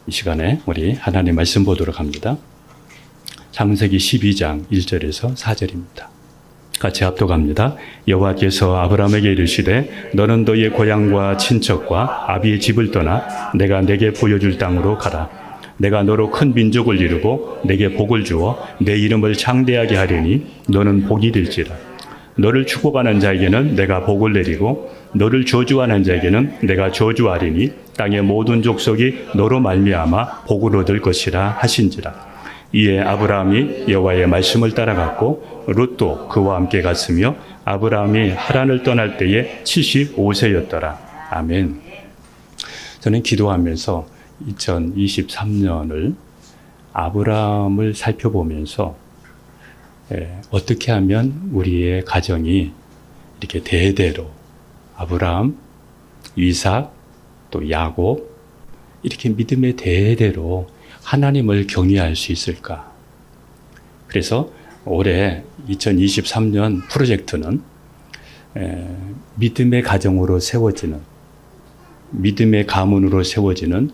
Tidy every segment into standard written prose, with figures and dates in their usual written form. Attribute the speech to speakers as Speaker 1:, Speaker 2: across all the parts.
Speaker 1: 이 시간에 우리 하나님 말씀 보도록 합니다. 창세기 12장 1절에서 4절입니다. 같이 합독합니다. 여호와께서 아브라함에게 이르시되 너는 너의 고향과 친척과 아비의 집을 떠나 내가 내게 보여줄 땅으로 가라. 내가 너로 큰 민족을 이루고 내게 복을 주어 내 이름을 창대하게 하리니 너는 복이 될지라. 너를 축복하는 자에게는 내가 복을 내리고 너를 저주하는 자에게는 내가 저주하리니 땅의 모든 족속이 너로 말미암아 복을 얻을 것이라 하신지라. 이에 아브라함이 여호와의 말씀을 따라갔고 롯도 그와 함께 갔으며 아브라함이 하란을 떠날 때에 75세였더라. 아멘. 저는 기도하면서 2023년을 아브라함을 살펴보면서 어떻게 하면 우리의 가정이 이렇게 대대로 아브라함, 이삭, 또 야곱 이렇게 믿음의 대대로 하나님을 경외할 수 있을까? 그래서 올해 2023년 프로젝트는 믿음의 가정으로 세워지는, 믿음의 가문으로 세워지는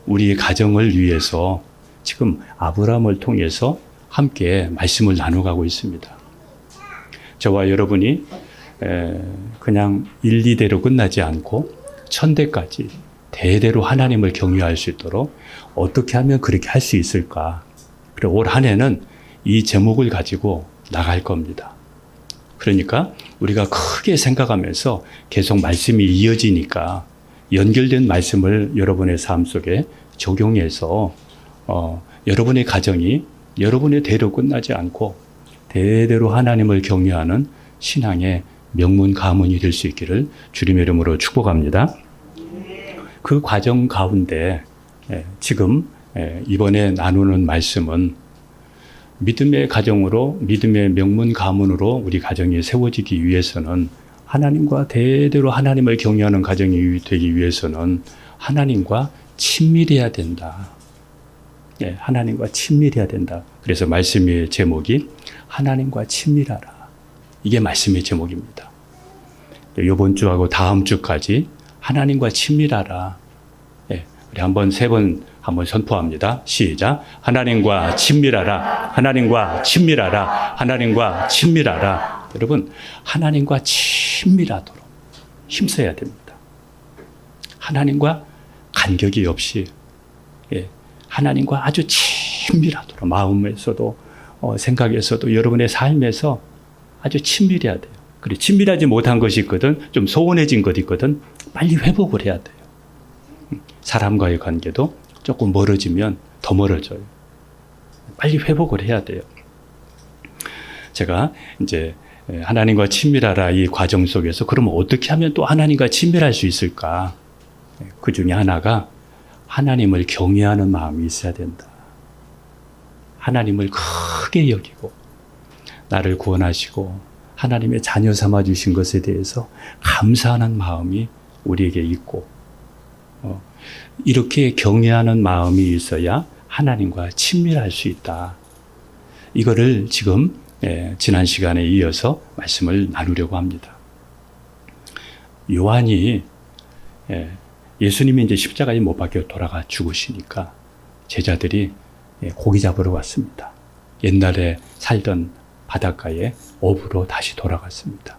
Speaker 1: 우리 가정을 위해서 지금 아브라함을 통해서 함께 말씀을 나눠가고 있습니다. 저와 여러분이 그냥 1, 2대로 끝나지 않고 1000대까지 대대로 하나님을 경외할 수 있도록 어떻게 하면 그렇게 할 수 있을까? 그리고 올 한 해는 이 제목을 가지고 나갈 겁니다. 그러니까 우리가 크게 생각하면서 계속 말씀이 이어지니까 연결된 말씀을 여러분의 삶 속에 적용해서 여러분의 가정이 여러분의 대로 끝나지 않고 대대로 하나님을 경외하는 신앙의 명문 가문이 될 수 있기를 주님의 이름으로 축복합니다. 그 과정 가운데 지금 이번에 나누는 말씀은 믿음의 가정으로, 믿음의 명문 가문으로 우리 가정이 세워지기 위해서는 하나님과 대대로 하나님을 경외하는 가정이 되기 위해서는 하나님과 친밀해야 된다. 하나님과 친밀해야 된다. 그래서 말씀의 제목이 하나님과 친밀하라. 이게 말씀의 제목입니다. 이번 주하고 다음 주까지 하나님과 친밀하라. 우리 세 번 한번 선포합니다. 시작. 하나님과 친밀하라. 하나님과 친밀하라. 하나님과 친밀하라. 여러분, 하나님과 친밀하도록 힘써야 됩니다. 하나님과 간격이 없이 하나님과 아주 친밀하도록 마음에서도 생각에서도 여러분의 삶에서 아주 친밀해야 돼요. 그리고 친밀하지 못한 것이 있거든, 좀 소원해진 것이 있거든, 빨리 회복을 해야 돼요. 사람과의 관계도 조금 멀어지면 더 멀어져요. 빨리 회복을 해야 돼요. 제가 이제 하나님과 친밀하라 이 과정 속에서 그러면 어떻게 하면 또 하나님과 친밀할 수 있을까? 그 중에 하나가 하나님을 경외하는 마음이 있어야 된다. 하나님을 크게 여기고 나를 구원하시고 하나님의 자녀 삼아 주신 것에 대해서 감사하는 마음이 우리에게 있고 이렇게 경외하는 마음이 있어야 하나님과 친밀할 수 있다. 이거를 지금 지난 시간에 이어서 말씀을 나누려고 합니다. 요한이 예수님이 이제 십자가에 못 박혀 돌아가 죽으시니까 제자들이 고기 잡으러 왔습니다. 옛날에 살던 바닷가에 어부로 다시 돌아갔습니다.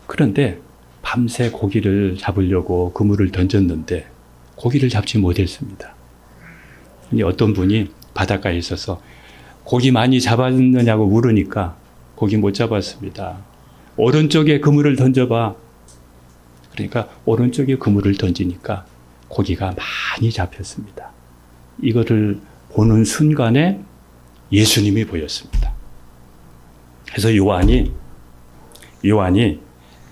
Speaker 1: 그런데 밤새 고기를 잡으려고 그물을 던졌는데 고기를 잡지 못했습니다. 어떤 분이 바닷가에 있어서 고기 많이 잡았느냐고 물으니까 고기 못 잡았습니다. 오른쪽에 그물을 던져봐. 그러니까 오른쪽에 그물을 던지니까 고기가 많이 잡혔습니다. 이거를 보는 순간에 예수님이 보였습니다. 그래서 요한이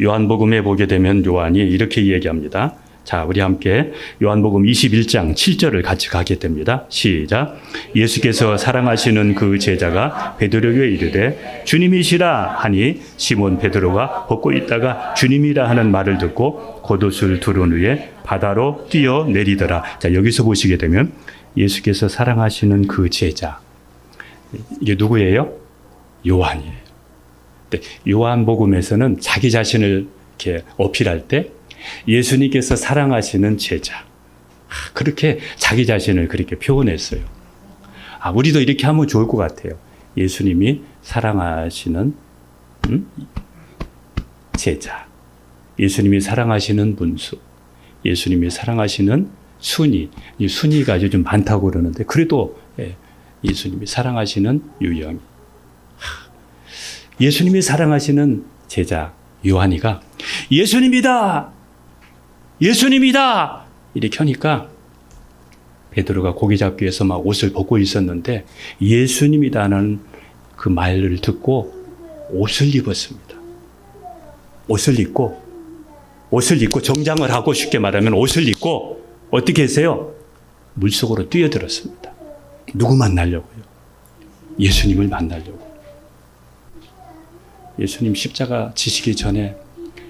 Speaker 1: 요한복음에 보게 되면 요한이 이렇게 얘기합니다. 자, 우리 함께 요한복음 21장 7절을 같이 가게 됩니다. 시작. 예수께서 사랑하시는 그 제자가 베드로에게 이르되 주님이시라 하니 시몬 베드로가 벗고 있다가 주님이라 하는 말을 듣고 겉옷을 두른 후에 바다로 뛰어내리더라. 자, 여기서 보시게 되면 예수께서 사랑하시는 그 제자, 이게 누구예요? 요한이에요. 요한복음에서는 자기 자신을 이렇게 어필할 때 예수님께서 사랑하시는 제자, 그렇게 자기 자신을 그렇게 표현했어요. 우리도 이렇게 하면 좋을 것 같아요. 예수님이 사랑하시는 제자, 예수님이 사랑하시는 문수, 예수님이 사랑하시는 순이, 이 순이가 아주 좀 많다고 그러는데 그래도 예수님이 사랑하시는 유영이, 예수님이 사랑하시는 제자 요한이가 예수님이다! 예수님이다! 이렇게 하니까 베드로가 고기 잡기 위해서 막 옷을 벗고 있었는데 예수님이다는 그 말을 듣고 옷을 입었습니다. 옷을 입고 정장을 하고 쉽게 말하면 옷을 입고 어떻게 했어요? 물속으로 뛰어들었습니다. 누구 만나려고요? 예수님을 만나려고. 예수님 십자가 지시기 전에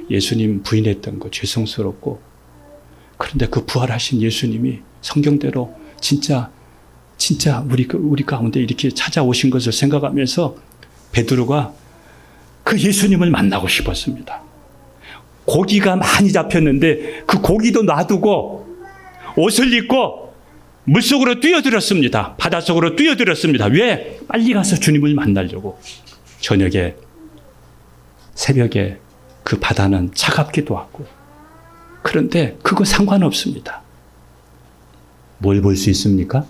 Speaker 1: 예수님 부인했던 거 죄송스럽고, 그런데 그 부활하신 예수님이 성경대로 진짜 우리 가운데 이렇게 찾아오신 것을 생각하면서 베드로가 그 예수님을 만나고 싶었습니다. 고기가 많이 잡혔는데 그 고기도 놔두고 옷을 입고 물속으로 뛰어들었습니다. 바닷속으로 뛰어들었습니다. 왜? 빨리 가서 주님을 만나려고. 저녁에, 새벽에 그 바다는 차갑기도 하고. 그런데 그거 상관없습니다. 뭘 볼 수 있습니까?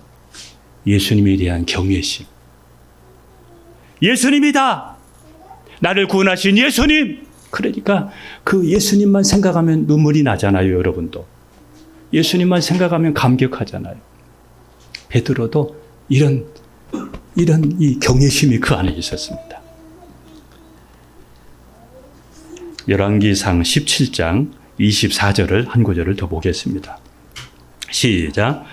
Speaker 1: 예수님에 대한 경외심. 예수님이다! 나를 구원하신 예수님! 그러니까 그 예수님만 생각하면 눈물이 나잖아요, 여러분도. 예수님만 생각하면 감격하잖아요. 베드로도 이런 이 경외심이 그 안에 있었습니다. 열왕기상 17장 24절을 한 구절을 더 보겠습니다. 시작.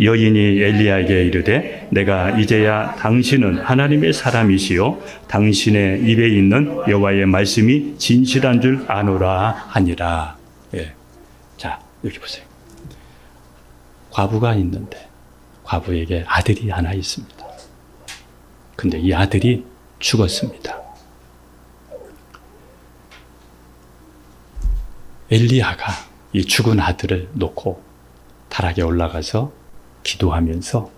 Speaker 1: 여인이 엘리야에게 이르되 내가 이제야 당신은 하나님의 사람이시요 당신의 입에 있는 여호와의 말씀이 진실한 줄 아노라 하니라. 예. 자, 여기 보세요. 과부가 있는데 과부에게 아들이 하나 있습니다. 근데 이 아들이 죽었습니다. 엘리야가 이 죽은 아들을 놓고 다락에 올라가서 기도하면서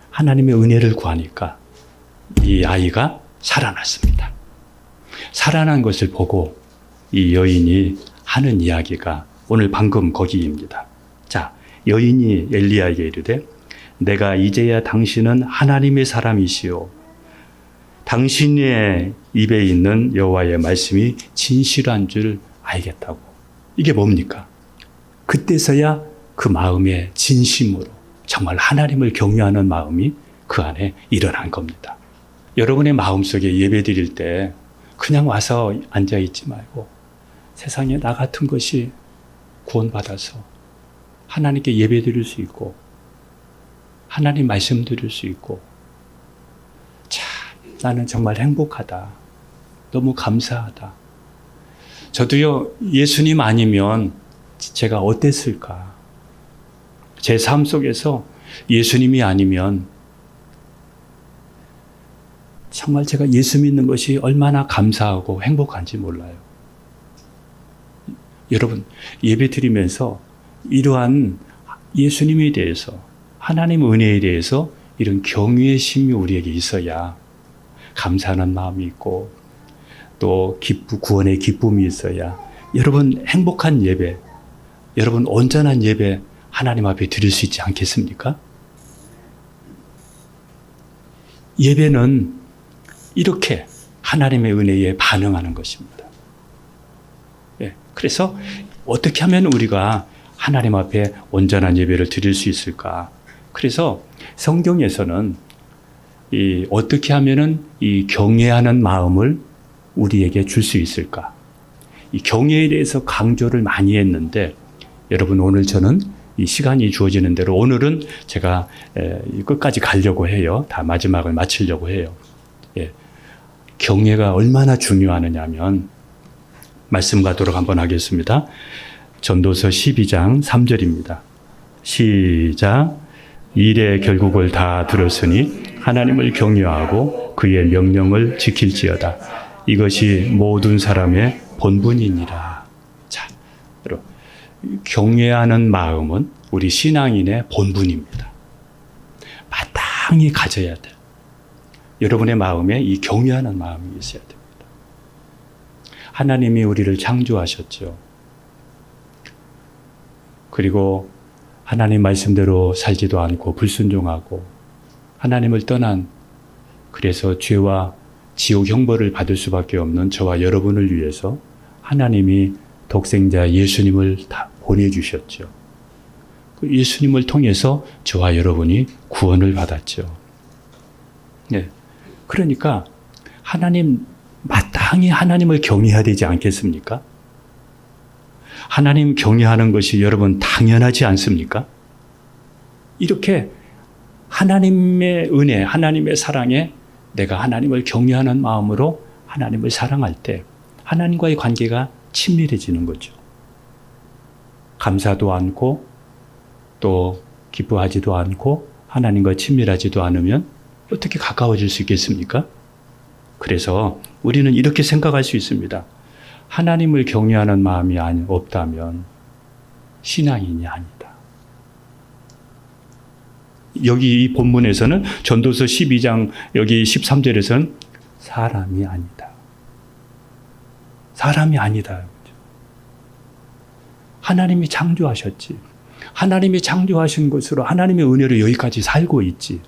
Speaker 1: 하나님의 은혜를 구하니까 이 아이가 살아났습니다. 살아난 것을 보고 이 여인이 하는 이야기가 오늘 방금 거기입니다. 자, 여인이 엘리야에게 이르되 내가 이제야 당신은 하나님의 사람이시오 당신의 입에 있는 여호와의 말씀이 진실한 줄 알겠다고. 이게 뭡니까? 그때서야 그 마음에 진심으로 정말 하나님을 경외하는 마음이 그 안에 일어난 겁니다. 여러분의 마음속에 예배 드릴 때 그냥 와서 앉아있지 말고 세상에 나 같은 것이 구원받아서 하나님께 예배 드릴 수 있고 하나님 말씀 드릴 수 있고 참 나는 정말 행복하다. 너무 감사하다. 저도요, 예수님 아니면 제가 어땠을까? 제 삶 속에서 예수님이 아니면 정말 제가 예수 믿는 것이 얼마나 감사하고 행복한지 몰라요. 여러분, 예배 드리면서 이러한 예수님에 대해서, 하나님 은혜에 대해서 이런 경외의 심이 우리에게 있어야 감사하는 마음이 있고 또 구원의 기쁨이 있어야 여러분 행복한 예배, 여러분 온전한 예배 하나님 앞에 드릴 수 있지 않겠습니까? 예배는 이렇게 하나님의 은혜에 반응하는 것입니다. 예, 그래서 어떻게 하면 우리가 하나님 앞에 온전한 예배를 드릴 수 있을까? 그래서 성경에서는 어떻게 하면은 이 경외하는 마음을 우리에게 줄 수 있을까? 이 경외에 대해서 강조를 많이 했는데 여러분 오늘 저는 이 시간이 주어지는 대로 오늘은 제가 끝까지 가려고 해요. 다 마지막을 마치려고 해요. 예. 경외가 얼마나 중요하느냐면 말씀 가도록 한번 하겠습니다. 전도서 12장 3절입니다. 시작. 일의 결국을 다 들었으니 하나님을 경외하고 그의 명령을 지킬지어다. 이것이 모든 사람의 본분이니라. 자, 여러분, 경외하는 마음은 우리 신앙인의 본분입니다. 마땅히 가져야 돼요. 여러분의 마음에 이 경외하는 마음이 있어야 됩니다. 하나님이 우리를 창조하셨죠. 그리고 하나님 말씀대로 살지도 않고 불순종하고 하나님을 떠난, 그래서 죄와 지옥 형벌을 받을 수밖에 없는 저와 여러분을 위해서 하나님이 독생자 예수님을 다 보내주셨죠. 그 예수님을 통해서 저와 여러분이 구원을 받았죠. 네. 그러니까 마땅히 하나님을 경외해야 되지 않겠습니까? 하나님 경외하는 것이 여러분 당연하지 않습니까? 이렇게 하나님의 은혜, 하나님의 사랑에 내가 하나님을 경외하는 마음으로 하나님을 사랑할 때 하나님과의 관계가 친밀해지는 거죠. 감사도 않고 또 기뻐하지도 않고 하나님과 친밀하지도 않으면 어떻게 가까워질 수 있겠습니까? 그래서 우리는 이렇게 생각할 수 있습니다. 하나님을 경외하는 마음이 없다면 신앙인이 아니다. 여기 이 본문에서는 전도서 12장 여기 13절에서는 사람이 아니다. 사람이 아니다. 하나님이 창조하셨지. 하나님이 창조하신 것으로 하나님의 은혜로 여기까지 살고 있지.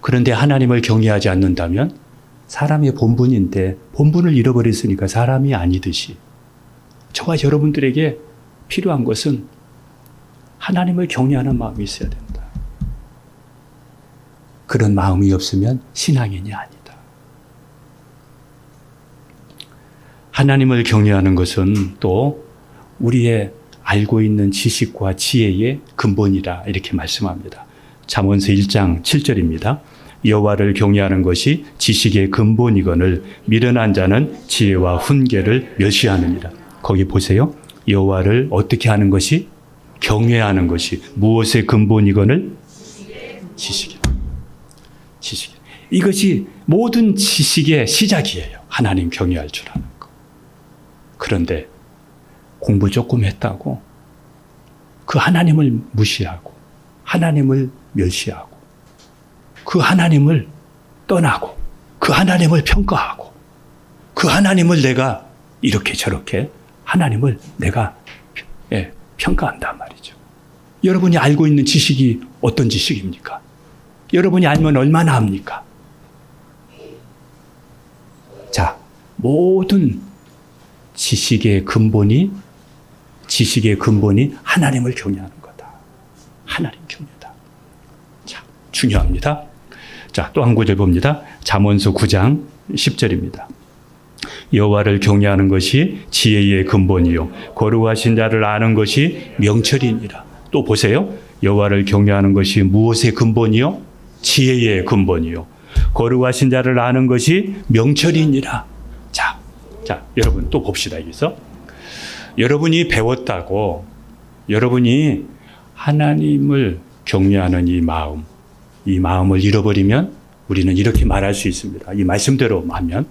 Speaker 1: 그런데 하나님을 경외하지 않는다면 사람의 본분인데 본분을 잃어버렸으니까 사람이 아니듯이 저와 여러분들에게 필요한 것은 하나님을 경외하는 마음이 있어야 된다. 그런 마음이 없으면 신앙인이 아니다. 하나님을 경외하는 것은 또 우리의 알고 있는 지식과 지혜의 근본이라 이렇게 말씀합니다. 잠언서 1장 7절입니다. 여호와를 경외하는 것이 지식의 근본이거늘 미련한 자는 지혜와 훈계를 멸시하느니라. 거기 보세요. 여호와를 어떻게 하는 것이? 경외하는 것이 무엇의 근본이거늘? 지식이다. 지식. 이것이 모든 지식의 시작이에요. 하나님 경외할 줄 아는 거. 그런데 공부 조금 했다고 그 하나님을 무시하고 하나님을 멸시하고 그 하나님을 떠나고 그 하나님을 평가하고 그 하나님을 내가 이렇게 저렇게 하나님을 내가 평가한단 말이죠. 여러분이 알고 있는 지식이 어떤 지식입니까? 여러분이 알면 얼마나 합니까? 자, 모든 지식의 근본이 하나님을 경외하는 거다. 하나님 경외다. 자, 중요합니다. 자, 또 한 구절 봅니다. 잠언서 9장 10절입니다. 여호와를 경외하는 것이 지혜의 근본이요 거룩하신 자를 아는 것이 명철이니라. 또 보세요. 여호와를 경외하는 것이 무엇의 근본이요? 지혜의 근본이요 거룩하신 자를 아는 것이 명철이니라. 자, 여러분 또 봅시다. 여기서 여러분이 배웠다고 여러분이 하나님을 경외하는 이 마음을 잃어버리면 우리는 이렇게 말할 수 있습니다. 이 말씀대로 하면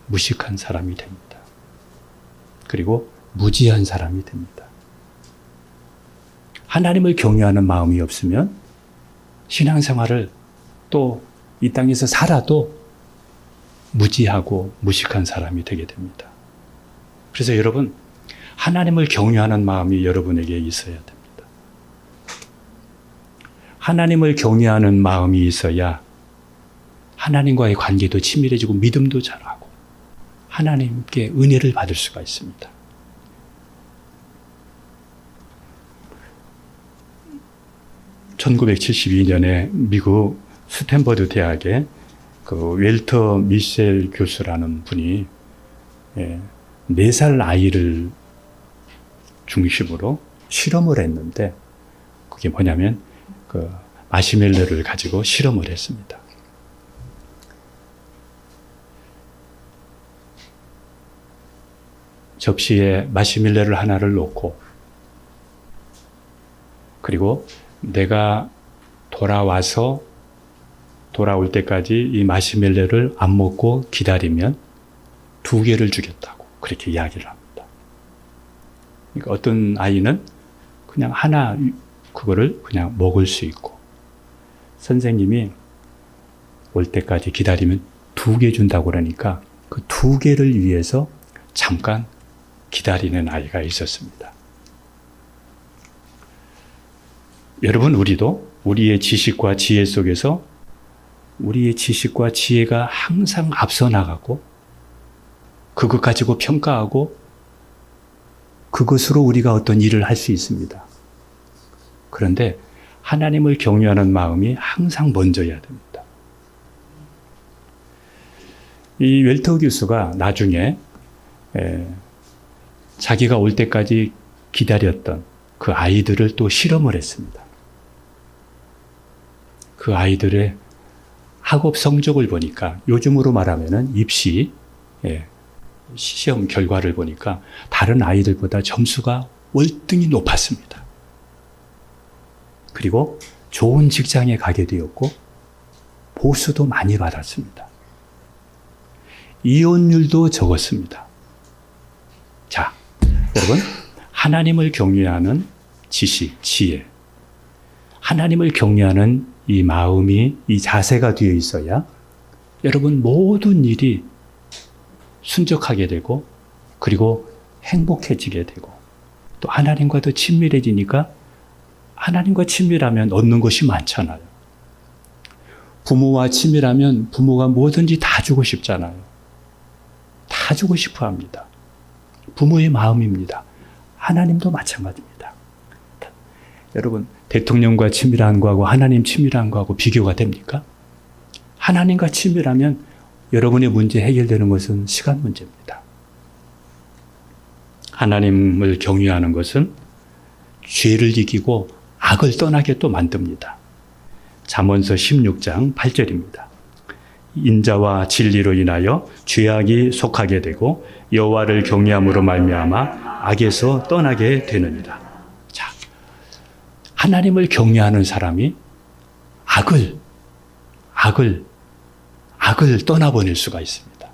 Speaker 1: 무식한 사람이 됩니다. 그리고 무지한 사람이 됩니다. 하나님을 경외하는 마음이 없으면 신앙생활을 또 이 땅에서 살아도 무지하고 무식한 사람이 되게 됩니다. 그래서 여러분, 하나님을 경외하는 마음이 여러분에게 있어야 됩니다. 하나님을 경외하는 마음이 있어야 하나님과의 관계도 친밀해지고 믿음도 자라고 하나님께 은혜를 받을 수가 있습니다. (1972년에) 미국 스탠퍼드 대학에 그 웰터 미셸 교수라는 분이 4살 아이를 중심으로 실험을 했는데 그게 뭐냐면 그 마시멜로를 가지고 실험을 했습니다. 접시에 마시멜로를 하나를 놓고 그리고 내가 돌아올 때까지 이 마시멜로를 안 먹고 기다리면 2개를 주겠다고 그렇게 이야기를 합니다. 그러니까 어떤 아이는 그냥 하나 그거를 그냥 먹을 수 있고, 선생님이 올 때까지 기다리면 2개 준다고 그러니까 그 2개를 위해서 잠깐 기다리는 아이가 있었습니다. 여러분, 우리도 우리의 지식과 지혜 속에서 우리의 지식과 지혜가 항상 앞서 나가고 그것 가지고 평가하고 그것으로 우리가 어떤 일을 할 수 있습니다. 그런데 하나님을 경외하는 마음이 항상 먼저여야 됩니다. 이 웰터 교수가 나중에 자기가 올 때까지 기다렸던 그 아이들을 또 실험을 했습니다. 그 아이들의 학업 성적을 보니까 요즘으로 말하면은 입시 시험 결과를 보니까 다른 아이들보다 점수가 월등히 높았습니다. 그리고 좋은 직장에 가게 되었고 보수도 많이 받았습니다. 이혼율도 적었습니다. 자, 여러분, 하나님을 경외하는 지식, 지혜, 하나님을 경외하는 이 마음이, 이 자세가 되어 있어야 여러분 모든 일이 순적하게 되고 그리고 행복해지게 되고 또 하나님과 더 친밀해지니까 하나님과 친밀하면 얻는 것이 많잖아요. 부모와 친밀하면 부모가 뭐든지 다 주고 싶잖아요. 다 주고 싶어 합니다. 부모의 마음입니다. 하나님도 마찬가지입니다. 여러분, 대통령과 친밀한 거하고 하나님 친밀한 거하고 비교가 됩니까? 하나님과 친밀하면 여러분의 문제 해결되는 것은 시간 문제입니다. 하나님을 경외하는 것은 죄를 이기고 악을 떠나게 또 만듭니다. 잠언서 16장 8절입니다. 인자와 진리로 인하여 죄악이 속하게 되고 여호와를 경외함으로 말미암아 악에서 떠나게 되느니라. 자, 하나님을 경외하는 사람이 악을 떠나보낼 수가 있습니다.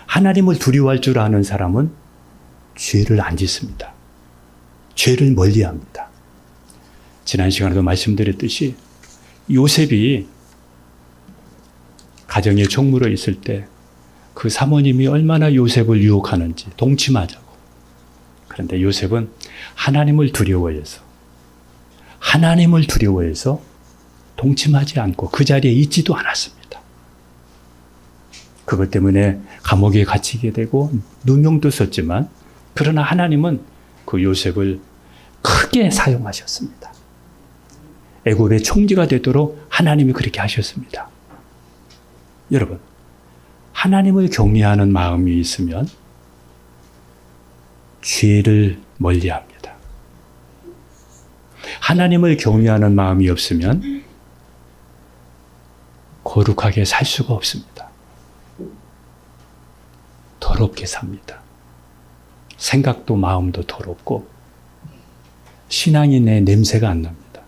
Speaker 1: 하나님을 두려워할 줄 아는 사람은 죄를 안 짓습니다. 죄를 멀리합니다. 지난 시간에도 말씀드렸듯이 요셉이 가정의 총무로 있을 때 그 사모님이 얼마나 요셉을 유혹하는지 동침하자고. 그런데 요셉은 하나님을 두려워해서 동침하지 않고 그 자리에 있지도 않았습니다. 그것 때문에 감옥에 갇히게 되고 누명도 썼지만 그러나 하나님은 그 요셉을 크게 사용하셨습니다. 애굽의 총리가 되도록 하나님이 그렇게 하셨습니다. 여러분, 하나님을 경외하는 마음이 있으면 죄를 멀리합니다. 하나님을 경외하는 마음이 없으면 거룩하게 살 수가 없습니다. 더럽게 삽니다. 생각도 마음도 더럽고 신앙이 내 냄새가 안 납니다.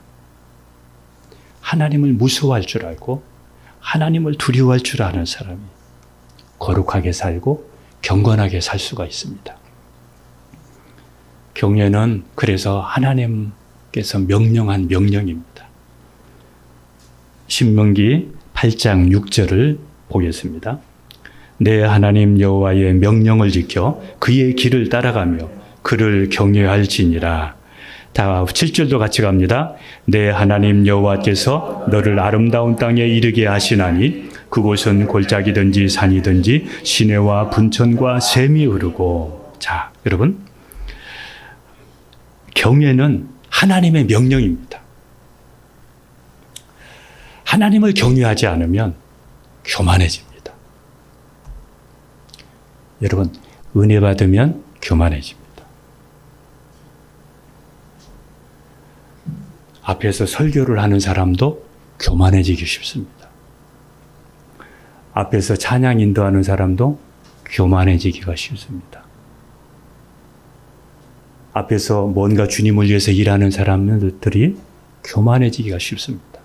Speaker 1: 하나님을 무서워할 줄 알고 하나님을 두려워할 줄 아는 사람이 거룩하게 살고 경건하게 살 수가 있습니다. 경외는 그래서 하나님께서 명령한 명령입니다. 신명기 8장 6절을 보겠습니다. 내 하나님 여호와의 명령을 지켜 그의 길을 따라가며 그를 경외할지니라. 다 7절도 같이 갑니다. 내 하나님 여호와께서 너를 아름다운 땅에 이르게 하시나니 그곳은 골짜기든지 산이든지 시내와 분천과 샘이 흐르고. 자, 여러분, 경외는 하나님의 명령입니다. 하나님을 경외하지 않으면 교만해집니다. 여러분, 은혜 받으면 교만해집니다. 앞에서 설교를 하는 사람도 교만해지기 쉽습니다. 앞에서 찬양 인도하는 사람도 교만해지기가 쉽습니다. 앞에서 뭔가 주님을 위해서 일하는 사람들이 교만해지기가 쉽습니다.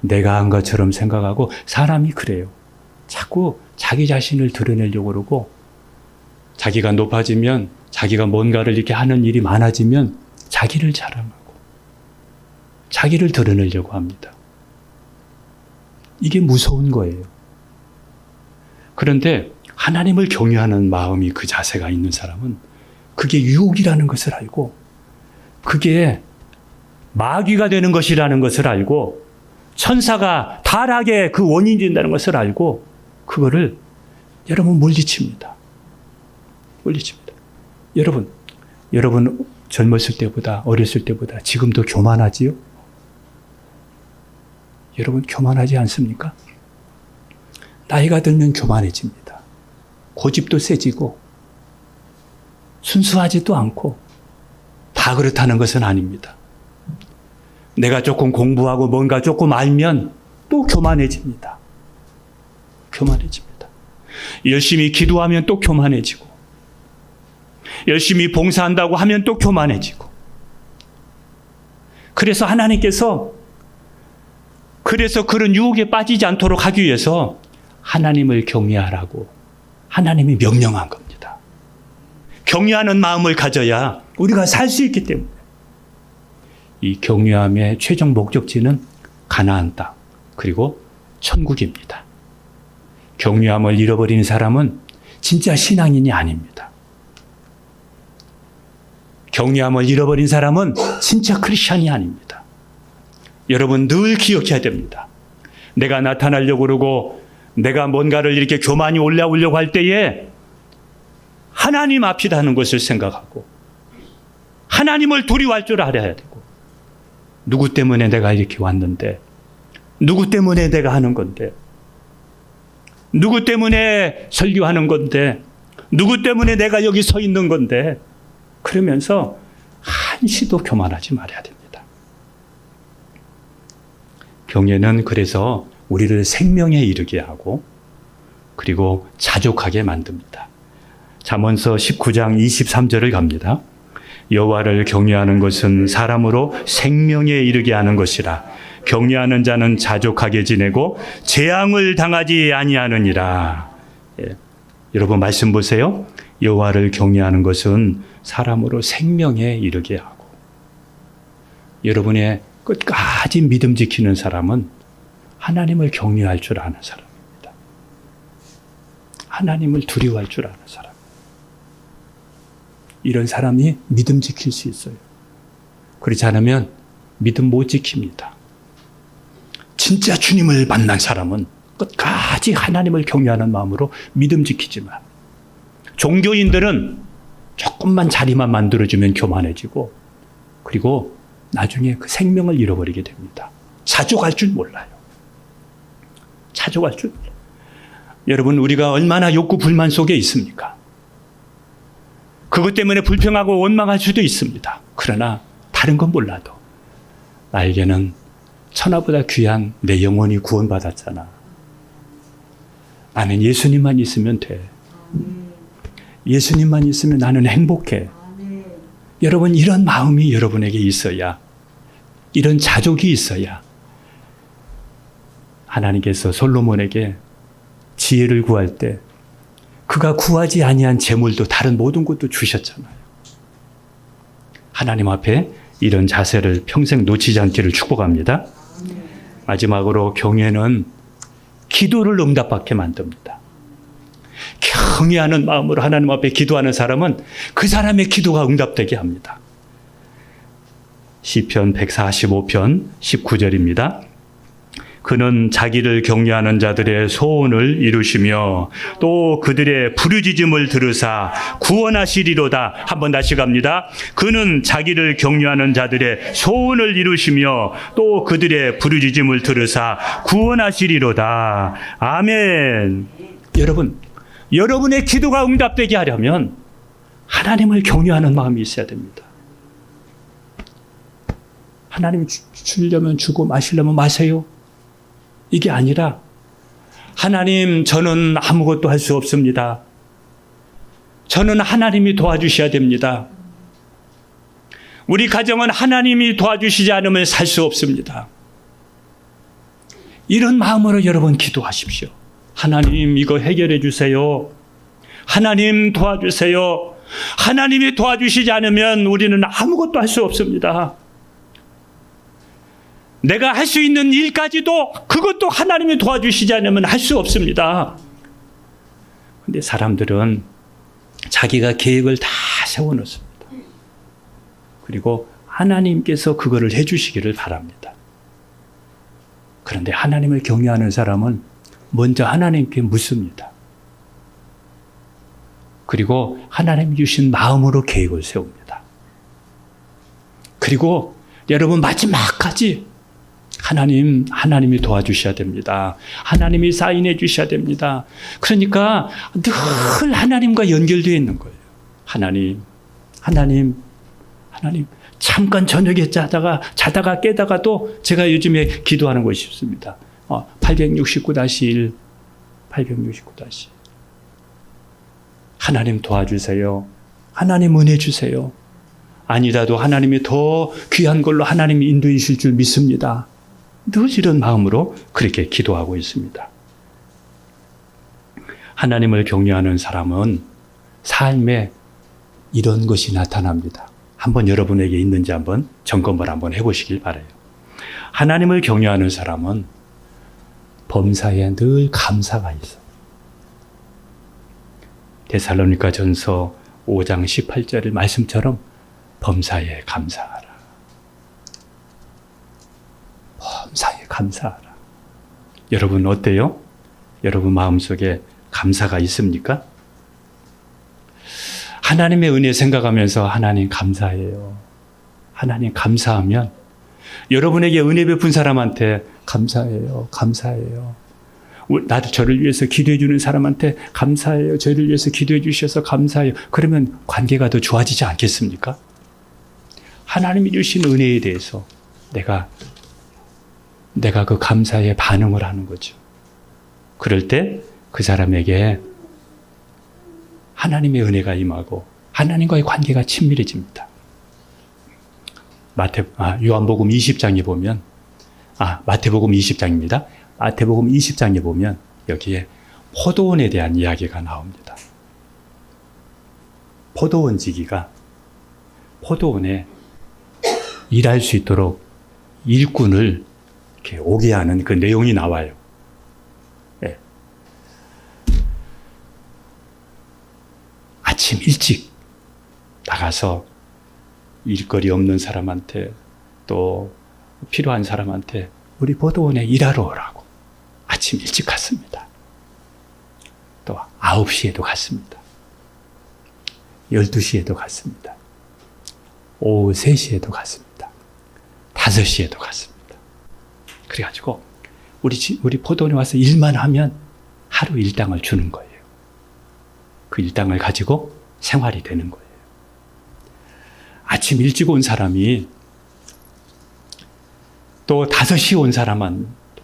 Speaker 1: 내가 한 것처럼 생각하고, 사람이 그래요. 자꾸 자기 자신을 드러내려고 그러고 자기가 높아지면 자기가 뭔가를 이렇게 하는 일이 많아지면 자기를 자랑하고 자기를 드러내려고 합니다. 이게 무서운 거예요. 그런데 하나님을 경외하는 마음이 그 자세가 있는 사람은 그게 유혹이라는 것을 알고 그게 마귀가 되는 것이라는 것을 알고 천사가 타락의 그 원인이 된다는 것을 알고 그거를 여러분 물리칩니다. 물리칩니다. 여러분 젊었을 때보다 어렸을 때보다 지금도 교만하지요? 여러분 교만하지 않습니까? 나이가 들면 교만해집니다. 고집도 세지고 순수하지도 않고 다 그렇다는 것은 아닙니다. 내가 조금 공부하고 뭔가 조금 알면 또 교만해집니다. 교만해집니다. 열심히 기도하면 또 교만해지고 열심히 봉사한다고 하면 또 교만해지고 그래서 하나님께서 그런 유혹에 빠지지 않도록 하기 위해서 하나님을 경외하라고 하나님이 명령한 겁니다. 경외하는 마음을 가져야 우리가 살 수 있기 때문에 이 경외함의 최종 목적지는 가나안 땅 그리고 천국입니다. 경외함을 잃어버린 사람은 진짜 신앙인이 아닙니다. 경외함을 잃어버린 사람은 진짜 크리스찬이 아닙니다. 여러분 늘 기억해야 됩니다. 내가 나타나려고 그러고 내가 뭔가를 이렇게 교만이 올라오려고 할 때에 하나님 앞이라는 것을 생각하고 하나님을 두려워할 줄 알아야 되고 누구 때문에 내가 이렇게 왔는데 누구 때문에 내가 하는 건데 누구 때문에 설교하는 건데 누구 때문에 내가 여기 서 있는 건데 그러면서 한시도 교만하지 말아야 됩니다. 경외는 그래서 우리를 생명에 이르게 하고 그리고 자족하게 만듭니다. 잠언서 19장 23절을 갑니다. 여호와를 경외하는 것은 사람으로 생명에 이르게 하는 것이라. 경외하는 자는 자족하게 지내고 재앙을 당하지 아니하느니라. 예. 여러분 말씀 보세요. 여호와를 경외하는 것은 사람으로 생명에 이르게 하고 여러분의 끝까지 믿음 지키는 사람은 하나님을 경외할 줄 아는 사람입니다. 하나님을 두려워할 줄 아는 사람. 이런 사람이 믿음 지킬 수 있어요. 그렇지 않으면 믿음 못 지킵니다. 진짜 주님을 만난 사람은 끝까지 하나님을 경외하는 마음으로 믿음 지키지만 종교인들은 조금만 자리만 만들어주면 교만해지고 그리고 나중에 그 생명을 잃어버리게 됩니다. 자족할 줄 몰라요. 자족할 줄 몰라요. 여러분 우리가 얼마나 욕구 불만 속에 있습니까? 그것 때문에 불평하고 원망할 수도 있습니다. 그러나 다른 건 몰라도 나에게는 천하보다 귀한 내 영혼이 구원받았잖아. 나는 예수님만 있으면 돼. 예수님만 있으면 나는 행복해. 여러분 이런 마음이 여러분에게 있어야 이런 자족이 있어야 하나님께서 솔로몬에게 지혜를 구할 때 그가 구하지 아니한 재물도 다른 모든 것도 주셨잖아요. 하나님 앞에 이런 자세를 평생 놓치지 않기를 축복합니다. 마지막으로 경외는 기도를 응답받게 만듭니다. 경외하는 마음으로 하나님 앞에 기도하는 사람은 그 사람의 기도가 응답되게 합니다. 시편 145편 19절입니다. 그는 자기를 경외하는 자들의 소원을 이루시며 또 그들의 부르짖음을 들으사 구원하시리로다. 한번 다시 갑니다. 그는 자기를 경외하는 자들의 소원을 이루시며 또 그들의 부르짖음을 들으사 구원하시리로다. 아멘. 여러분, 여러분의 기도가 응답되게 하려면 하나님을 경외하는 마음이 있어야 됩니다. 하나님 주려면 주고 마시려면 마세요. 이게 아니라 하나님 저는 아무것도 할 수 없습니다. 저는 하나님이 도와주셔야 됩니다. 우리 가정은 하나님이 도와주시지 않으면 살 수 없습니다. 이런 마음으로 여러분 기도하십시오. 하나님 이거 해결해 주세요. 하나님 도와주세요. 하나님이 도와주시지 않으면 우리는 아무것도 할 수 없습니다. 내가 할 수 있는 일까지도 그것도 하나님이 도와주시지 않으면 할 수 없습니다. 근데 사람들은 자기가 계획을 다 세워놓습니다. 그리고 하나님께서 그거를 해주시기를 바랍니다. 그런데 하나님을 경외하는 사람은 먼저 하나님께 묻습니다. 그리고 하나님이 주신 마음으로 계획을 세웁니다. 그리고 여러분 마지막까지 하나님이 도와주셔야 됩니다. 하나님이 사인해 주셔야 됩니다. 그러니까 늘 하나님과 연결되어 있는 거예요. 하나님. 잠깐 저녁에 자다가 깨다가도 제가 요즘에 기도하는 것이 있습니다. 869-1, 869-1. 하나님 도와주세요. 하나님 은혜 주세요. 아니라도 하나님이 더 귀한 걸로 하나님이 인도해 주실 줄 믿습니다. 늘 이런 마음으로 그렇게 기도하고 있습니다. 하나님을 경외하는 사람은 삶에 이런 것이 나타납니다. 한번 여러분에게 있는지 한번 점검을 한번 해보시길 바라요. 하나님을 경외하는 사람은 범사에 늘 감사가 있어요. 데살로니가 전서 5장 18절 말씀처럼 범사에 감사하라. 범사에 감사하라. 여러분 어때요? 여러분 마음속에 감사가 있습니까? 하나님의 은혜 생각하면서 하나님 감사해요. 하나님 감사하면 여러분에게 은혜 베푼 사람한테 감사해요. 감사해요. 나도 저를 위해서 기도해 주는 사람한테 감사해요. 저를 위해서 기도해 주셔서 감사해요. 그러면 관계가 더 좋아지지 않겠습니까? 하나님이 주신 은혜에 대해서 내가 그 감사에 반응을 하는 거죠. 그럴 때 그 사람에게 하나님의 은혜가 임하고 하나님과의 관계가 친밀해집니다. 요한복음 20장에 보면 마태복음 20장입니다. 마태복음 20장에 보면 여기에 포도원에 대한 이야기가 나옵니다. 포도원지기가 포도원에 일할 수 있도록 일꾼을 이렇게 오게 하는 그 내용이 나와요. 네. 아침 일찍 나가서 일거리 없는 사람한테 또 필요한 사람한테 우리 포도원에 일하러 오라고 아침 일찍 갔습니다. 또 9시에도 갔습니다. 12시에도 갔습니다. 오후 3시에도 갔습니다. 5시에도 갔습니다. 그래가지고 우리 포도원에 와서 일만 하면 하루 일당을 주는 거예요. 그 일당을 가지고 생활이 되는 거예요. 아침 일찍 온 사람이 또 5시에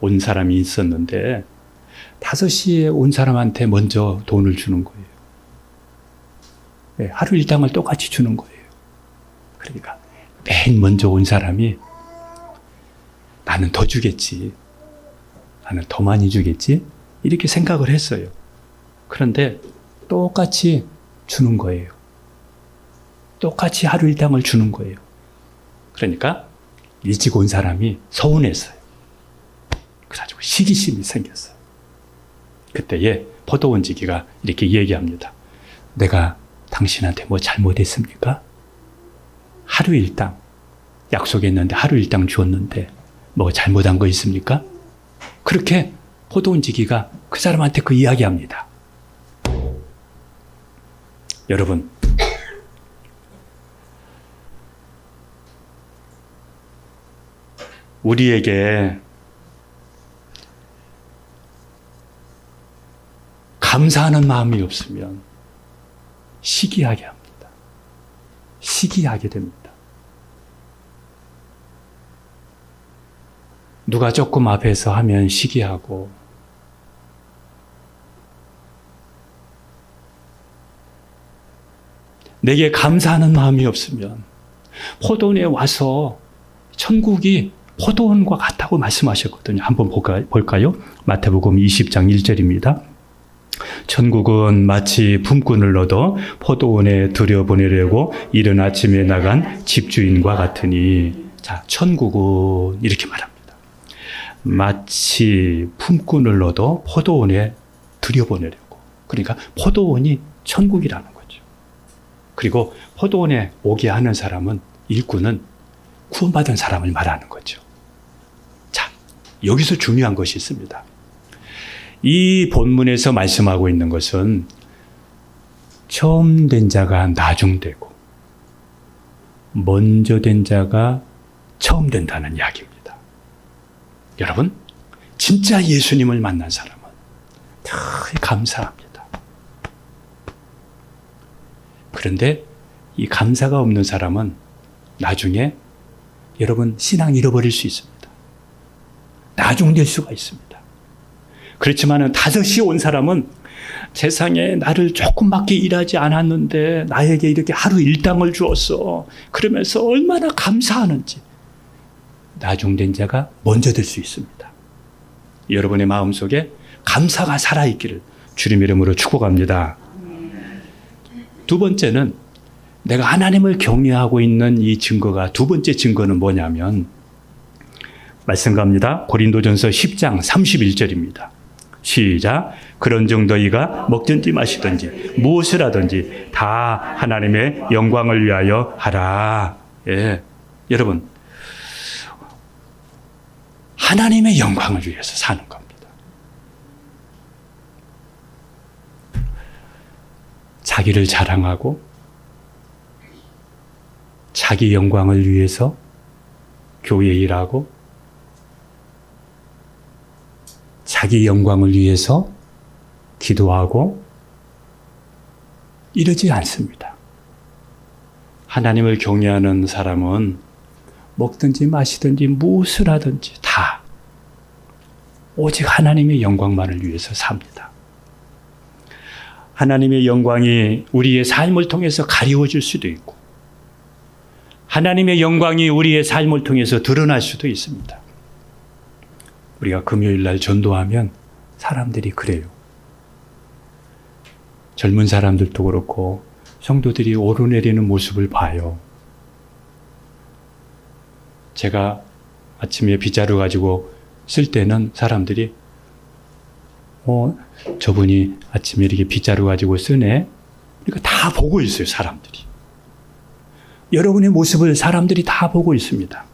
Speaker 1: 온 사람이 있었는데 5시에 온 사람한테 먼저 돈을 주는 거예요. 네, 하루 일당을 똑같이 주는 거예요. 그러니까 맨 먼저 온 사람이 나는 더 주겠지. 나는 더 많이 주겠지. 이렇게 생각을 했어요. 그런데 똑같이 주는 거예요. 똑같이 하루 일당을 주는 거예요. 그러니까 일찍 온 사람이 서운했어요. 그래가지고 시기심이 생겼어요. 그때에 포도원지기가 이렇게 얘기합니다. 내가 당신한테 뭐 잘못했습니까? 하루 일당 약속했는데 하루 일당 주었는데 뭐 잘못한 거 있습니까? 그렇게 포도원지기가 그 사람한테 그 이야기합니다. 여러분, 우리에게 감사하는 마음이 없으면 시기하게 합니다. 시기하게 됩니다. 누가 조금 앞에서 하면 시기하고 내게 감사하는 마음이 없으면 포도원에 와서 천국이 포도원과 같다고 말씀하셨거든요. 한번 볼까요? 마태복음 20장 1절입니다. 천국은 마치 품꾼을 얻어 포도원에 들여보내려고 이른 아침에 나간 집주인과 같으니. 자, 천국은 이렇게 말합니다. 마치 품꾼을 얻어 포도원에 들여보내려고. 그러니까 포도원이 천국이라는 거죠. 그리고 포도원에 오게 하는 사람은, 일꾼은 구원받은 사람을 말하는 거죠. 자, 여기서 중요한 것이 있습니다. 이 본문에서 말씀하고 있는 것은 처음 된 자가 나중되고 먼저 된 자가 처음 된다는 이야기입니다. 여러분, 진짜 예수님을 만난 사람은 늘 감사합니다. 그런데 이 감사가 없는 사람은 나중에 여러분 신앙 잃어버릴 수 있습니다. 나중될 수가 있습니다. 그렇지만은 5시 온 사람은 세상에 나를 조금밖에 일하지 않았는데 나에게 이렇게 하루 일당을 주었어. 그러면서 얼마나 감사하는지. 나중된 자가 먼저 될 수 있습니다. 여러분의 마음속에 감사가 살아있기를 주님 이름으로 축복합니다. 두 번째는 내가 하나님을 경외하고 있는 이 증거가, 두 번째 증거는 뭐냐면 말씀 갑니다. 고린도전서 10장 31절입니다. 시작. 그런즉 너희가 먹든지 마시든지 무엇을 하든지 다 하나님의 영광을 위하여 하라. 예. 여러분, 하나님의 영광을 위해서 사는 겁니다. 자기를 자랑하고 자기 영광을 위해서 교회 일하고 자기 영광을 위해서 기도하고 이러지 않습니다. 하나님을 경외하는 사람은 먹든지 마시든지 무엇을 하든지 다 오직 하나님의 영광만을 위해서 삽니다. 하나님의 영광이 우리의 삶을 통해서 가리워질 수도 있고 하나님의 영광이 우리의 삶을 통해서 드러날 수도 있습니다. 우리가 금요일 날 전도하면 사람들이 그래요. 젊은 사람들도 그렇고 성도들이 오르내리는 모습을 봐요. 제가 아침에 빗자루 가지고 쓸 때는 사람들이 저분이 아침에 이렇게 빗자루 가지고 쓰네. 그러니까 다 보고 있어요, 사람들이. 여러분의 모습을 사람들이 다 보고 있습니다.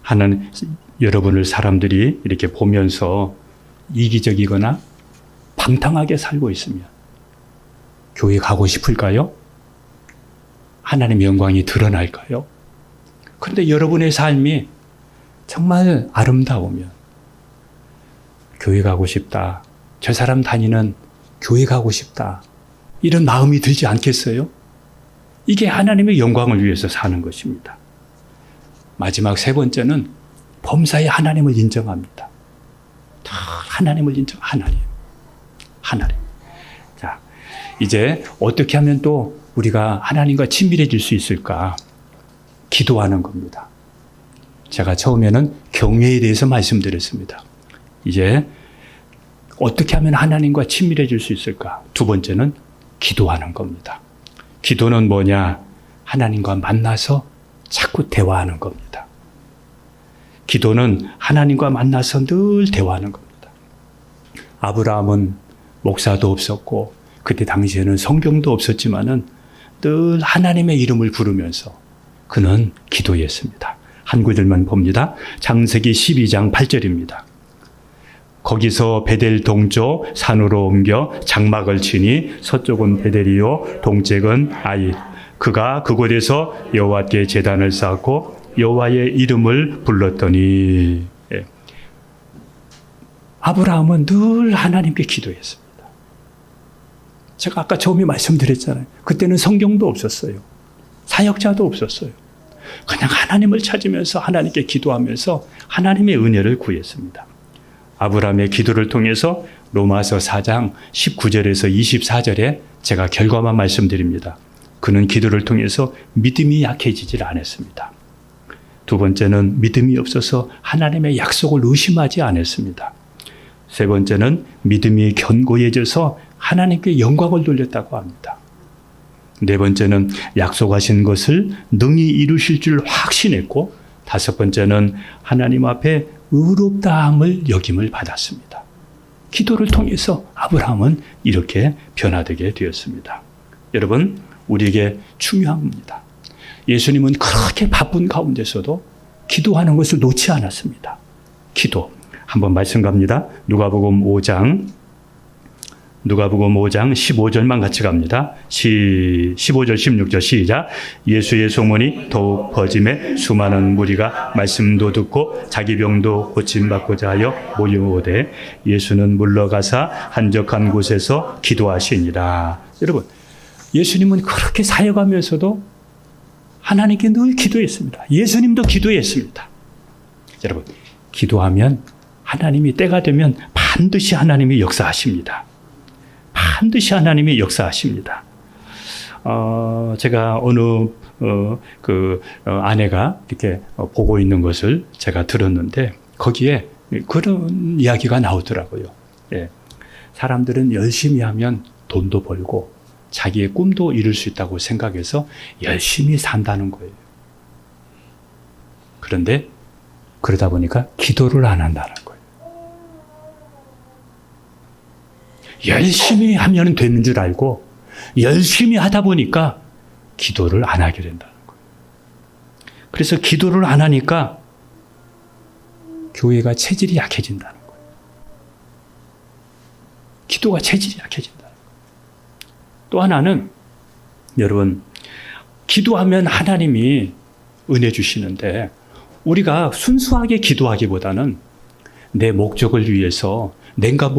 Speaker 1: 하나님, 여러분을 사람들이 이렇게 보면서 이기적이거나 방탕하게 살고 있으면 교회 가고 싶을까요? 하나님의 영광이 드러날까요? 그런데 여러분의 삶이 정말 아름다우면 교회 가고 싶다. 저 사람 다니는 교회 가고 싶다. 이런 마음이 들지 않겠어요? 이게 하나님의 영광을 위해서 사는 것입니다. 마지막 세 번째는 범사에 하나님을 인정합니다. 다 하나님을 하나님. 자, 이제 어떻게 하면 또 우리가 하나님과 친밀해질 수 있을까? 기도하는 겁니다. 제가 처음에는 경외에 대해서 말씀드렸습니다. 이제 어떻게 하면 하나님과 친밀해질 수 있을까? 두 번째는 기도하는 겁니다. 기도는 뭐냐? 하나님과 만나서 자꾸 대화하는 겁니다. 기도는 하나님과 만나서 늘 대화하는 겁니다. 아브라함은 목사도 없었고 그때 당시에는 성경도 없었지만은 늘 하나님의 이름을 부르면서 그는 기도했습니다. 한 구절만 봅니다. 창세기 12장 8절입니다. 거기서 베델 동쪽 산으로 옮겨 장막을 치니 서쪽은 베델이요 동쪽은 아이. 그가 그곳에서 여호와께 제단을 쌓고 여호와의 이름을 불렀더니. 예. 아브라함은 늘 하나님께 기도했습니다. 제가 아까 처음에 말씀드렸잖아요. 그때는 성경도 없었어요. 사역자도 없었어요. 그냥 하나님을 찾으면서 하나님께 기도하면서 하나님의 은혜를 구했습니다. 아브라함의 기도를 통해서 로마서 4장 19절에서 24절에 제가 결과만 말씀드립니다. 그는 기도를 통해서 믿음이 약해지질 않았습니다. 두 번째는 믿음이 없어서 하나님의 약속을 의심하지 않았습니다. 세 번째는 믿음이 견고해져서 하나님께 영광을 돌렸다고 합니다. 네 번째는 약속하신 것을 능히 이루실 줄 확신했고, 다섯 번째는 하나님 앞에 의롭다함을 여김을 받았습니다. 기도를 통해서 아브라함은 이렇게 변화되게 되었습니다. 여러분, 우리에게 중요합니다. 예수님은 그렇게 바쁜 가운데서도 기도하는 것을 놓지 않았습니다. 기도. 한번 말씀 갑니다. 누가복음 5장 15절만 같이 갑니다. 15절 16절 시작. 예수의 소문이 더욱 퍼짐에 수많은 무리가 말씀도 듣고 자기 병도 고침받고자 하여 모여오되 예수는 물러가사 한적한 곳에서 기도하시니라. 여러분, 예수님은 그렇게 사역하면서도 하나님께 늘 기도했습니다. 예수님도 기도했습니다. 여러분, 기도하면 하나님이 때가 되면 반드시 하나님이 역사하십니다. 반드시 하나님이 역사하십니다. 제가 어느 아내가 이렇게 보고 있는 것을 제가 들었는데 거기에 그런 이야기가 나오더라고요. 예. 사람들은 열심히 하면 돈도 벌고 자기의 꿈도 이룰 수 있다고 생각해서 열심히 산다는 거예요. 그런데 그러다 보니까 기도를 안 한다는 거예요. 열심히 하면 되는 줄 알고 열심히 하다 보니까 기도를 안 하게 된다는 거예요. 그래서 기도를 안 하니까 교회가 체질이 약해진다는 거예요. 기도가 체질이 약해진다는 거예요. 또 하나는 여러분, 기도하면 하나님이 은혜 주시는데 우리가 순수하게 기도하기보다는 내 목적을 위해서 내가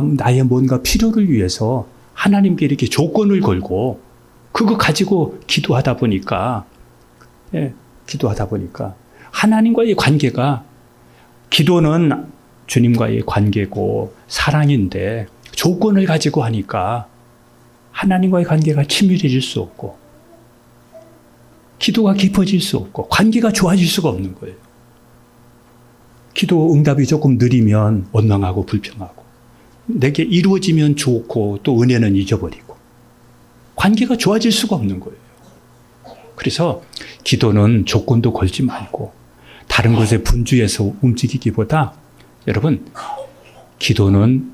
Speaker 1: 나의 뭔가 필요를 위해서 하나님께 이렇게 조건을 걸고 그거 가지고 기도하다 보니까 하나님과의 관계가, 기도는 주님과의 관계고 사랑인데 조건을 가지고 하니까 하나님과의 관계가 친밀해질 수 없고 기도가 깊어질 수 없고 관계가 좋아질 수가 없는 거예요. 기도 응답이 조금 느리면 원망하고 불평하고, 내게 이루어지면 좋고 또 은혜는 잊어버리고 관계가 좋아질 수가 없는 거예요. 그래서 기도는 조건도 걸지 말고 다른 것에 분주해서 움직이기보다 여러분, 기도는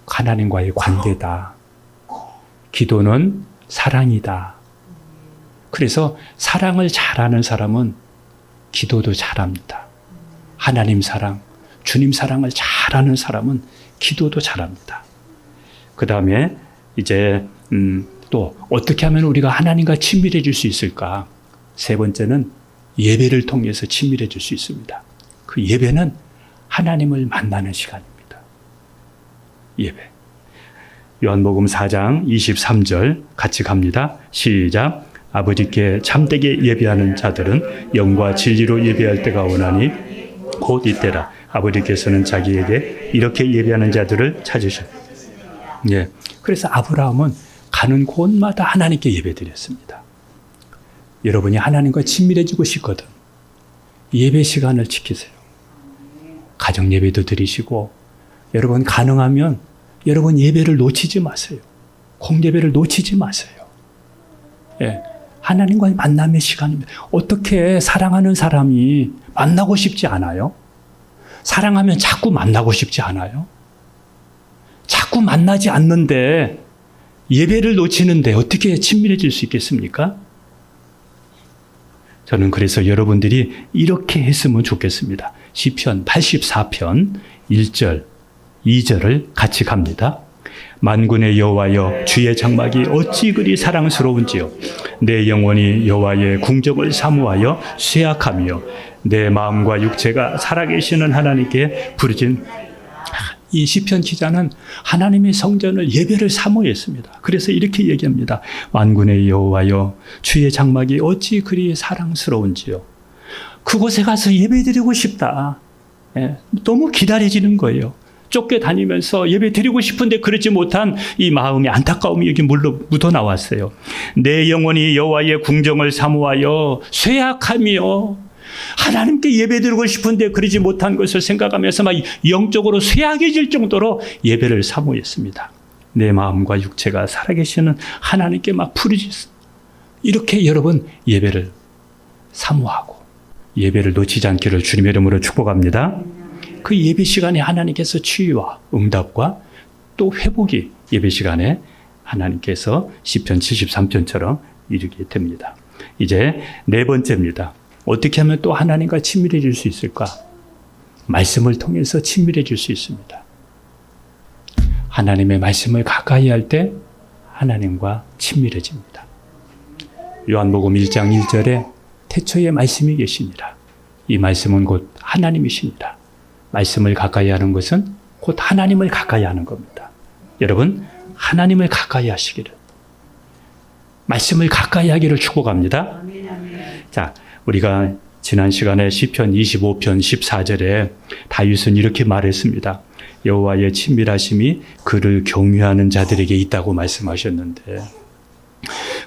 Speaker 1: 하나님과의 관계다. 기도는 사랑이다. 그래서 사랑을 잘하는 사람은 기도도 잘합니다. 하나님 사랑, 주님 사랑을 잘하는 사람은 기도도 잘합니다. 그 다음에 이제 또 어떻게 하면 우리가 하나님과 친밀해질 수 있을까? 세 번째는 예배를 통해서 친밀해질 수 있습니다. 그 예배는 하나님을 만나는 시간입니다. 예배. 요한복음 4장 23절 같이 갑니다. 시작. 아버지께 참되게 예배하는 자들은 영과 진리로 예배할 때가 오나니 곧 이때라. 아버지께서는 자기에게 이렇게 예배하는 자들을 찾으셨. 예. 그래서 아브라함은 가는 곳마다 하나님께 예배드렸습니다. 여러분이 하나님과 친밀해지고 싶거든 예배 시간을 지키세요. 가정 예배도 드리시고, 여러분 가능하면 여러분 예배를 놓치지 마세요. 공예배를 놓치지 마세요. 예. 하나님과의 만남의 시간입니다. 어떻게 사랑하는 사람이 만나고 싶지 않아요? 사랑하면 자꾸 만나고 싶지 않아요? 자꾸 만나지 않는데 예배를 놓치는데 어떻게 친밀해질 수 있겠습니까? 저는 그래서 여러분들이 이렇게 했으면 좋겠습니다. 시편 84편 1절, 2절을 같이 갑니다. 만군의 여호와여, 주의 장막이 어찌 그리 사랑스러운지요. 내 영혼이 여호와의 궁정을 사모하여 쇠약하며 내 마음과 육체가 살아계시는 하나님께 부르짖. 이 시편 기자는 하나님의 성전을 예배를 사모했습니다. 그래서 이렇게 얘기합니다. 만군의 여호와여, 주의 장막이 어찌 그리 사랑스러운지요. 그곳에 가서 예배드리고 싶다. 너무 기다려지는 거예요. 쫓겨다니면서 예배 드리고 싶은데 그러지 못한 이 마음의 안타까움이 여기 묻어 나왔어요. 내 영혼이 여호와의 궁정을 사모하여 쇠약하며 하나님께 예배드리고 싶은데 그러지 못한 것을 생각하면서 막 영적으로 쇠약해질 정도로 예배를 사모했습니다. 내 마음과 육체가 살아계시는 하나님께 막 부르짖습니다. 이렇게 여러분 예배를 사모하고 예배를 놓치지 않기를 주님의 이름으로 축복합니다. 그 예배 시간에 하나님께서 치유와 응답과 또 회복이 예배 시간에 하나님께서 시편 73편처럼 이루게 됩니다. 이제 네 번째입니다. 어떻게 하면 또 하나님과 친밀해질 수 있을까? 말씀을 통해서 친밀해질 수 있습니다. 하나님의 말씀을 가까이 할 때 하나님과 친밀해집니다. 요한복음 1장 1절에 태초에 말씀이 계시니라. 이 말씀은 곧 하나님이시니라. 말씀을 가까이 하는 것은 곧 하나님을 가까이 하는 겁니다. 여러분, 하나님을 가까이 하시기를, 말씀을 가까이 하기를 축복합니다. 자, 우리가 지난 시간에 시편 25편 14절에 다윗은 이렇게 말했습니다. 여호와의 친밀하심이 그를 경외하는 자들에게 있다고 말씀하셨는데,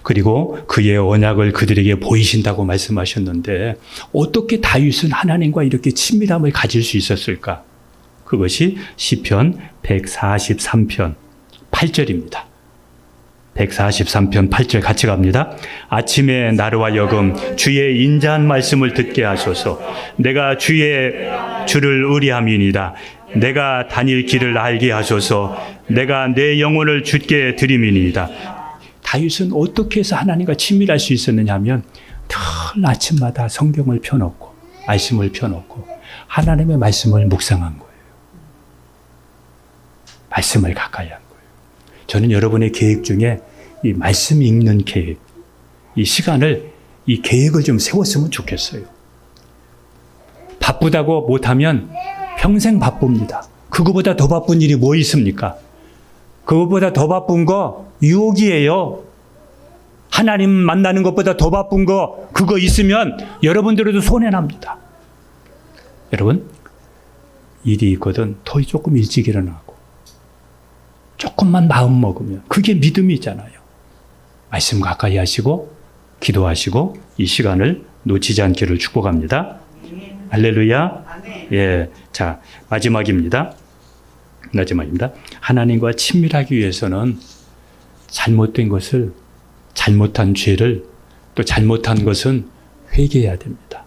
Speaker 1: 그리고 그의 언약을 그들에게 보이신다고 말씀하셨는데, 어떻게 다윗은 하나님과 이렇게 친밀함을 가질 수 있었을까? 그것이 시편 143편 8절입니다. 143편 8절 같이 갑니다. 아침에 나르와 여금 주의 인자한 말씀을 듣게 하소서. 내가 주를 의뢰함이니이다. 내가 다닐 길을 알게 하소서. 내가 내 영혼을 주께 드림이니이다. 다윗은 어떻게 해서 하나님과 친밀할 수 있었느냐 하면 늘 아침마다 성경을 펴놓고 말씀을 펴놓고 하나님의 말씀을 묵상한 거예요. 말씀을 가까이 한 거예요. 저는 여러분의 계획 중에 이 말씀 읽는 계획, 이 시간을, 이 계획을 좀 세웠으면 좋겠어요. 바쁘다고 못하면 평생 바쁩니다. 그거보다 더 바쁜 일이 뭐 있습니까? 그거보다 더 바쁜 거 유혹이에요. 하나님 만나는 것보다 더 바쁜 거, 그거 있으면 여러분들도 손해납니다. 여러분, 일이 있거든 더 조금 일찍 일어나고 조금만 마음 먹으면 그게 믿음이잖아요. 말씀 가까이 하시고 기도하시고 이 시간을 놓치지 않기를 축복합니다. 할렐루야. 예, 자, 마지막입니다. 하나님과 친밀하기 위해서는 잘못된 것을, 잘못한 죄를, 또 잘못한 것은 회개해야 됩니다.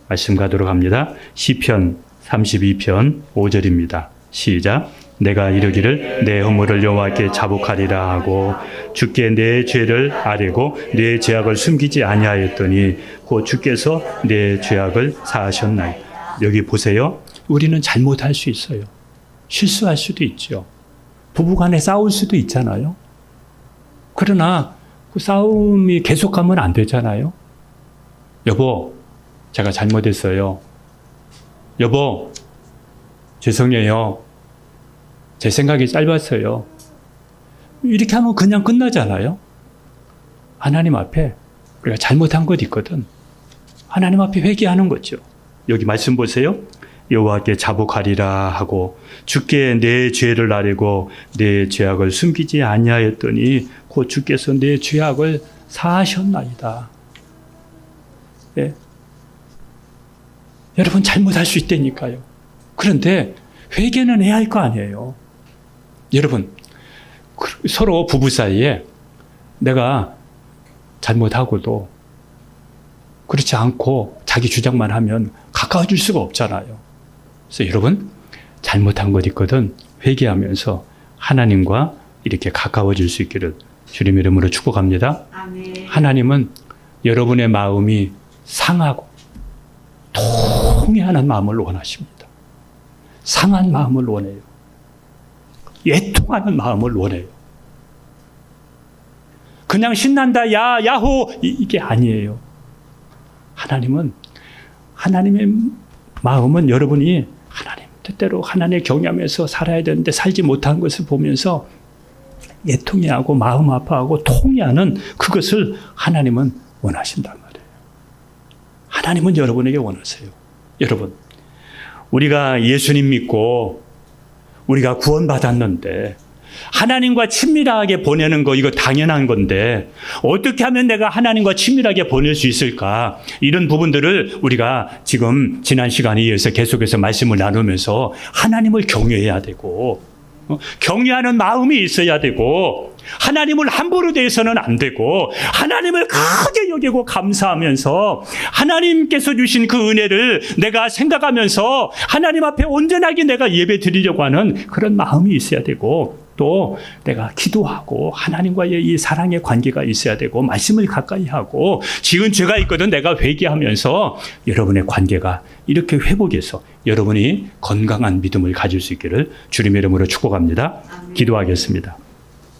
Speaker 1: 말씀 가도록 합니다. 시편 32편 5절입니다. 시작. 내가 이르기를 내 허물을 여호와께 자복하리라 하고 주께 내 죄를 아뢰고 내 죄악을 숨기지 아니하였더니 곧 주께서 내 죄악을 사하셨나이다. 여기 보세요. 우리는 잘못할 수 있어요. 실수할 수도 있죠. 부부간에 싸울 수도 있잖아요. 그러나 그 싸움이 계속하면 안 되잖아요. 여보, 제가 잘못했어요. 여보, 죄송해요. 제 생각이 짧았어요. 이렇게 하면 그냥 끝나잖아요. 하나님 앞에 우리가 잘못한 것 있거든. 하나님 앞에 회개하는 거죠. 여기 말씀 보세요. 여호와께 자복하리라 하고 주께 내 죄를 아뢰고 내 죄악을 숨기지 아니하였더니 곧 주께서 내 죄악을 사하셨나이다. 예. 여러분 잘못할 수 있다니까요. 그런데 회개는 해야 할 거 아니에요. 여러분 서로 부부 사이에 내가 잘못하고도 그렇지 않고 자기 주장만 하면 가까워질 수가 없잖아요. 그래서 여러분 잘못한 것 있거든 회개하면서 하나님과 이렇게 가까워질 수 있기를 주님의 이름으로 축복합니다. 아멘. 하나님은 여러분의 마음이 상하고 통회하는 마음을 원하십니다. 상한 마음을 원해요. 애통하는 마음을 원해요. 그냥 신난다, 야호 이게 아니에요. 하나님은 하나님의 마음은 여러분이 하나님 뜻대로 하나님을 경외하면서 살아야 되는데 살지 못한 것을 보면서 애통해하고 마음 아파하고 통해하는 그것을 하나님은 원하신단 말이에요. 하나님은 여러분에게 원하세요. 여러분, 우리가 예수님 믿고 우리가 구원받았는데 하나님과 친밀하게 보내는 거 이거 당연한 건데 어떻게 하면 내가 하나님과 친밀하게 보낼 수 있을까? 이런 부분들을 우리가 지금 지난 시간에 이어서 계속해서 말씀을 나누면서 하나님을 경외해야 되고 경외하는 마음이 있어야 되고 하나님을 함부로 대해서는 안 되고 하나님을 크게 여기고 감사하면서 하나님께서 주신 그 은혜를 내가 생각하면서 하나님 앞에 온전하게 내가 예배 드리려고 하는 그런 마음이 있어야 되고 또 내가 기도하고 하나님과의 이 사랑의 관계가 있어야 되고 말씀을 가까이 하고 지은 죄가 있거든 내가 회개하면서 여러분의 관계가 이렇게 회복해서 여러분이 건강한 믿음을 가질 수 있기를 주님의 이름으로 축복합니다. 기도하겠습니다.